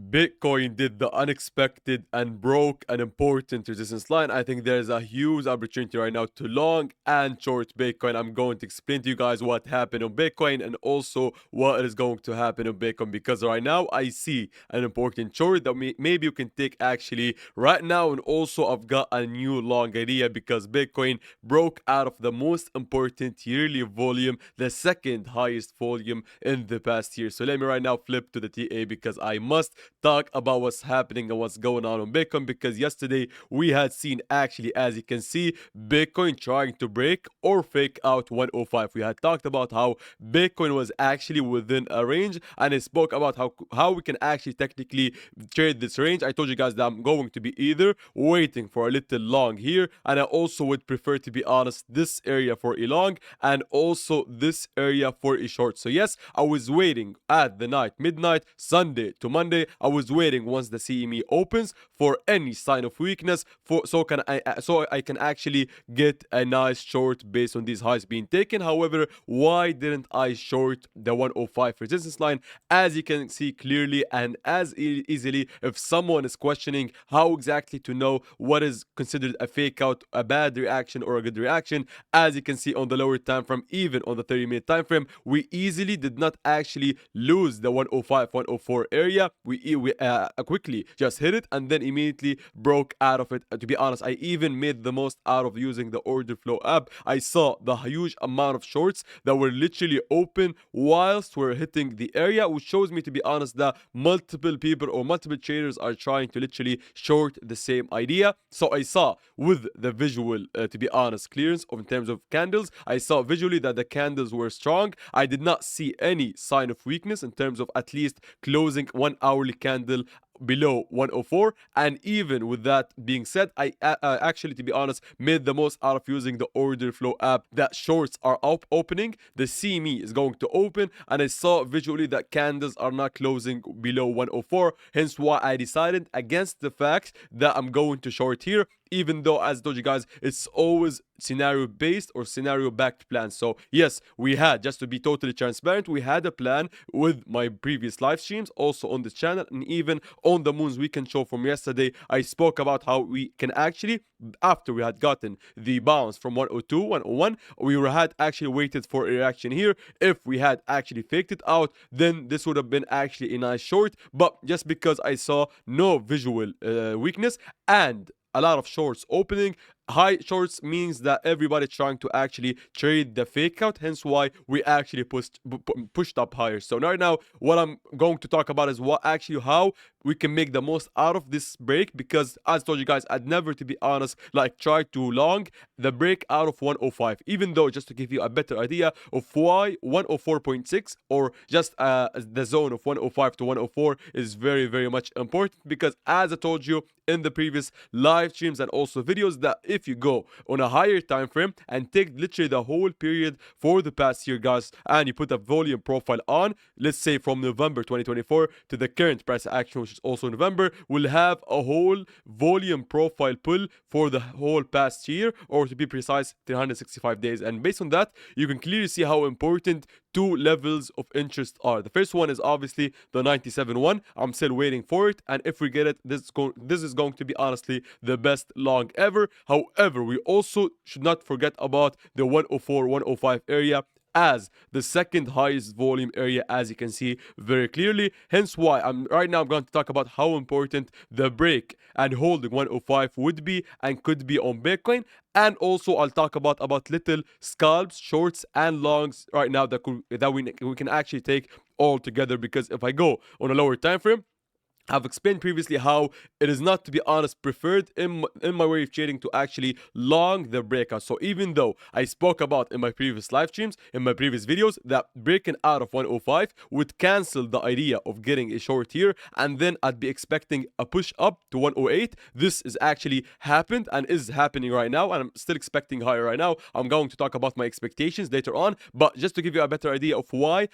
Bitcoin did the unexpected and broke an important resistance line. I think there's a huge opportunity right now to long and short Bitcoin. I'm going to explain to you guys what happened on Bitcoin and also what is going to happen on Bitcoin, because right now I see an important short that maybe you can take actually right now. And also I've got a new long idea because Bitcoin broke out of the most important yearly volume, the second highest volume in the past year. So let me right now flip to the TA because I must talk about what's happening and what's going on Bitcoin, because yesterday we had seen actually, as you can see, Bitcoin trying to break or fake out 105. We had talked about how Bitcoin was actually within a range, and I spoke about how we can actually technically trade this range. I told you guys that I'm going to be either waiting for a little long here, and I also would prefer, to be honest, this area for a long and also this area for a short. So yes, I was waiting at the night, midnight, Sunday to Monday. I was waiting once the CME opens for any sign of weakness, for so I can actually get a nice short based on these highs being taken. However, why didn't I short the 105 resistance line? As you can see clearly and as easily, if someone is questioning how exactly to know what is considered a fake out, a bad reaction or a good reaction, as you can see on the lower time frame, even on the 30-minute time frame, we easily did not actually lose the 105 104 area. We quickly just hit it and then immediately broke out of it. To be honest, I even made the most out of using the order flow app. I saw the huge amount of shorts that were literally open whilst we're hitting the area, which shows me, to be honest, that multiple people or multiple traders are trying to literally short the same idea. So I saw with the visual, to be honest, clearance in terms of candles, I saw visually that the candles were strong. I did not see any sign of weakness in terms of at least closing 1 hourly candle below 104. And even with that being said, I actually, to be honest, made the most out of using the order flow app, that shorts are opening, the CME is going to open, and I saw visually that candles are not closing below 104, hence why I decided against the fact that I'm going to short here, even though, as I told you guys, it's always scenario based or scenario backed plan. So yes, we had, just to be totally transparent, we had a plan with my previous live streams also on this channel, and even on the Moon's Weekend show from yesterday, I spoke about how we can actually, after we had gotten the bounce from 102 101, we had actually waited for a reaction here. If we had actually faked it out, then this would have been actually a nice short. But just because I saw no visual weakness and a lot of shorts opening, high shorts means that everybody trying to actually trade the fake out, hence why we actually pushed up higher. So right now what I'm going to talk about is what actually how we can make the most out of this break, because as I told you guys, I'd never, to be honest, like try to long the break out of 105, even though, just to give you a better idea of why 104.6 or just the zone of 105 to 104 is very, very much important, because as I told you in the previous live streams and also videos, that if you go on a higher time frame and take literally the whole period for the past year, guys, and you put a volume profile on, let's say from November 2024 to the current price action, which is also November, we'll have a whole volume profile pull for the whole past year, or to be precise, 365 days. And based on that, you can clearly see how important two levels of interest are. The first one is obviously the 97 one. I'm still waiting for it, and if we get it, this is going to be honestly the best long ever. However, we also should not forget about the 104 105 area as the second highest volume area, as you can see very clearly. Hence why I'm going to talk about how important the break and holding 105 would be and could be on Bitcoin. And also I'll talk about little scalps, shorts and longs right now that we can actually take all together, because if I go on a lower time frame, I've explained previously how it is not, to be honest, preferred in my way of trading to actually long the breakout. So even though I spoke about in my previous live streams, in my previous videos, that breaking out of 105 would cancel the idea of getting a short here, and then I'd be expecting a push up to 108. This is actually happened and is happening right now, and I'm still expecting higher right now. I'm going to talk about my expectations later on, but just to give you a better idea of why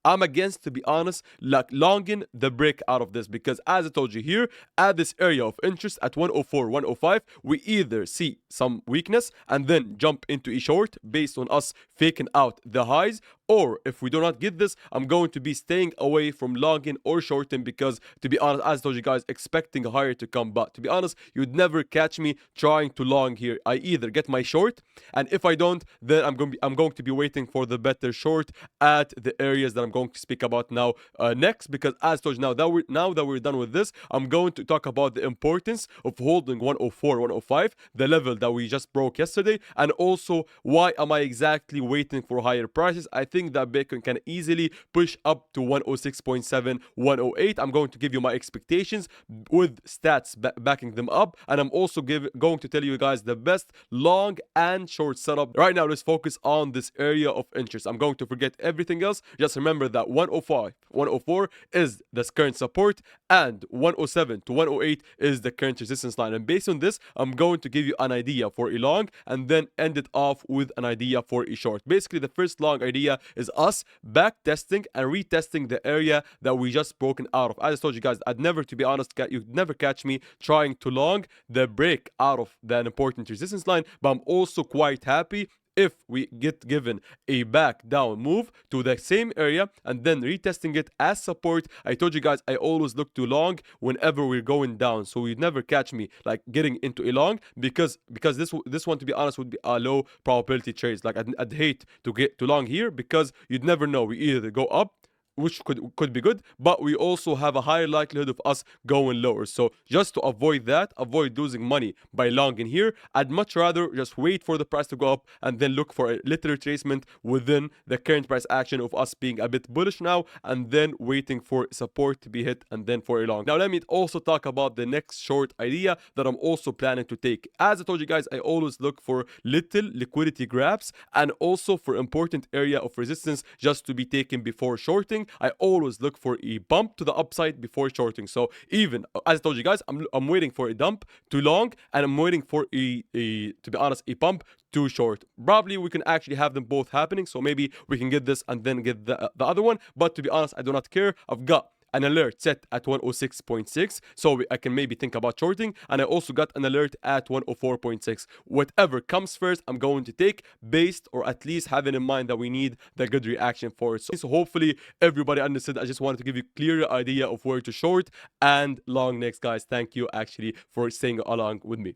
I'm against, to be honest, like longing the break out of this, because as I told you here, at this area of interest at 104 105, we either see some weakness and then jump into a short based on us faking out the highs, Or if we do not get this, I'm going to be staying away from longing or shorting because, to be honest, as I told you guys, expecting higher to come. But to be honest, you'd never catch me trying to long here. I either get my short, and if I don't, then I'm going to be waiting for the better short at the areas that I'm going to speak about now next. Because as I told you, now that we're done with this, I'm going to talk about the importance of holding 104, 105, the level that we just broke yesterday, and also why am I exactly waiting for higher prices. I think that Bitcoin can easily push up to 106.7, 108. I'm going to give you my expectations with stats backing them up, and I'm also going to tell you guys the best long and short setup. Right now, let's focus on this area of interest. I'm going to forget everything else. Just remember that 105, 104 is the current support, and 107 to 108 is the current resistance line. And based on this, I'm going to give you an idea for a long and then end it off with an idea for a short. Basically, the first long idea is us back testing and retesting the area that we just broken out of. As I told you guys, I'd never, to be honest, you'd never catch me trying to long the break out of that important resistance line, but I'm also quite happy if we get given a back down move to the same area and then retesting it as support. I told you guys I always look to long whenever we're going down, so you'd never catch me like getting into a long because this one, to be honest, would be a low probability trades. Like I'd hate to get to long here because you'd never know. We either go up, which could be good, but we also have a higher likelihood of us going lower. So just to avoid that, avoid losing money by long in here, I'd much rather just wait for the price to go up and then look for a little retracement within the current price action of us being a bit bullish now, and then waiting for support to be hit and then for a long. Now let me also talk about the next short idea that I'm also planning to take. As I told you guys, I always look for little liquidity grabs and also for important area of resistance just to be taken before shorting. I always look for a bump to the upside before shorting. So even as I told you guys, I'm waiting for a dump to long, and I'm waiting for a to be honest, a pump to short. Probably we can actually have them both happening. So maybe we can get this and then get the other one. But to be honest, I do not care. I've got an alert set at 106.6, so I can maybe think about shorting, and I also got an alert at 104.6. Whatever comes first, I'm going to take, based or at least having in mind that we need the good reaction for it. So hopefully everybody understood. I just wanted to give you a clearer idea of where to short and long next, guys. Thank you actually for staying along with me.